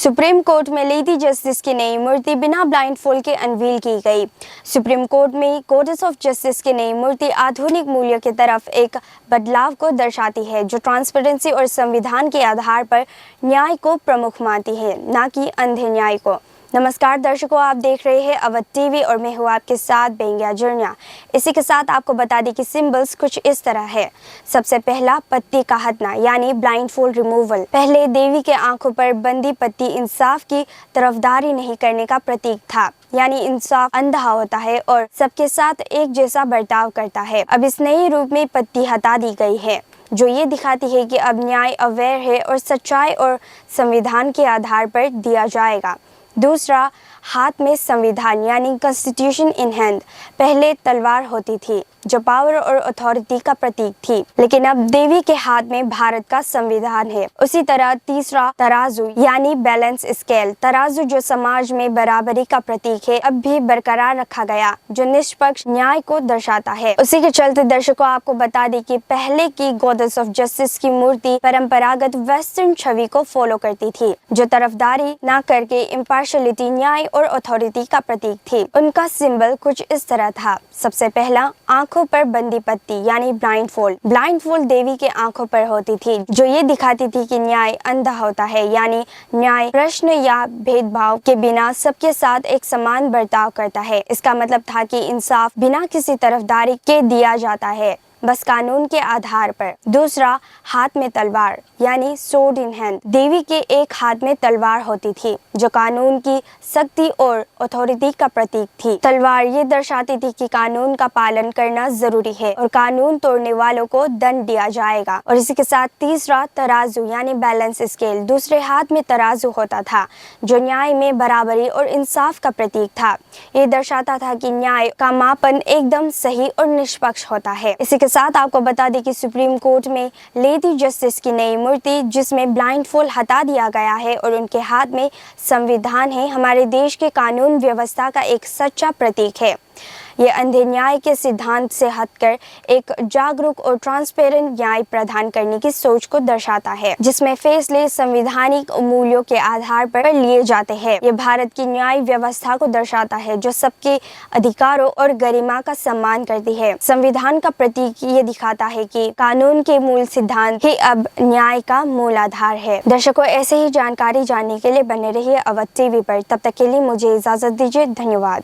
Supreme court में lady justice की नई मूर्ति बिना ब्लाइंड फोल्ड के अनवील की गई। सुप्रीम कोर्ट में गोडेस ऑफ जस्टिस की नई मूर्ति आधुनिक मूल्यों की तरफ एक बदलाव को दर्शाती है, जो ट्रांसपेरेंसी और संविधान के आधार पर न्याय को प्रमुख मानती है, न कि अंधे न्याय को। नमस्कार दर्शकों, आप देख रहे हैं अवध टीवी और मैं हूँ आपके साथ बेंगिया जुर्निया। इसी के साथ आपको बता दें कि सिंबल्स कुछ इस तरह है। सबसे पहला, पत्ती का हटना यानी ब्लाइंड फोल्ड रिमूवल। पहले देवी के आंखों पर बंदी पत्ती इंसाफ की तरफदारी नहीं करने का प्रतीक था, यानी इंसाफ अंधा होता है और सबके साथ एक जैसा बर्ताव करता है। अब इस नए रूप में पत्ती हटा दी गई है, जो ये दिखाती है कि अब न्याय अवेयर है और सच्चाई और संविधान के आधार पर दिया जाएगा। दूसरा, हाथ में संविधान यानी कॉन्स्टिट्यूशन इन हैंड। पहले तलवार होती थी जो पावर और अथॉरिटी का प्रतीक थी, लेकिन अब देवी के हाथ में भारत का संविधान है। उसी तरह तीसरा, तराजू यानी बैलेंस स्केल। तराजू जो समाज में बराबरी का प्रतीक है, अब भी बरकरार रखा गया, जो निष्पक्ष न्याय को दर्शाता है। उसी के चलते दर्शकों, आपको बता दें कि पहले की गॉडेस ऑफ जस्टिस की मूर्ति परंपरागत वेस्टर्न छवि को फॉलो करती थी, जो तरफदारी न करके इम्पार्शियलिटी, न्याय और अथॉरिटी का प्रतीक थी। उनका सिंबल कुछ इस तरह था। सबसे पहला, आंखों पर बंदी पत्ती यानी ब्लाइंड फोल्ड। ब्लाइंड फोल्ड देवी के आंखों पर होती थी, जो ये दिखाती थी कि न्याय अंधा होता है, यानी न्याय प्रश्न या भेदभाव के बिना सबके साथ एक समान बर्ताव करता है। इसका मतलब था कि इंसाफ बिना किसी तरफदारी के दिया जाता है, बस कानून के आधार पर। दूसरा, हाथ में तलवार यानी सोर्ड इन हैंड। देवी के एक हाथ में तलवार होती थी, जो कानून की सख्ती और अथॉरिटी का प्रतीक थी। तलवार ये दर्शाती थी कि कानून का पालन करना जरूरी है और कानून तोड़ने वालों को दंड दिया जाएगा। और इसी के साथ तीसरा, तराजू यानी बैलेंस स्केल। दूसरे हाथ में तराजू होता था, जो न्याय में बराबरी और इंसाफ का प्रतीक था। ये दर्शाता था कि न्याय का मापन एकदम सही और निष्पक्ष होता है। इसी के साथ आपको बता दें कि सुप्रीम कोर्ट में लेडी जस्टिस की नई मूर्ति, जिसमें ब्लाइंड फोल्ड हटा दिया गया है और उनके हाथ में संविधान है, हमारे देश के कानून व्यवस्था का एक सच्चा प्रतीक है। ये अंधे न्याय के सिद्धांत से हटकर एक जागरूक और ट्रांसपेरेंट न्याय प्रदान करने की सोच को दर्शाता है, जिसमें फैसले संवैधानिक मूल्यों के आधार पर लिए जाते हैं। ये भारत की न्याय व्यवस्था को दर्शाता है, जो सबके अधिकारों और गरिमा का सम्मान करती है। संविधान का प्रतीक ये दिखाता है कि कानून के मूल सिद्धांत ही अब न्याय का मूल आधार है। दर्शकों, ऐसे ही जानकारी जानने के लिए बने रहिए अवध टीवी पर। तब तक के लिए मुझे इजाजत दीजिए। धन्यवाद।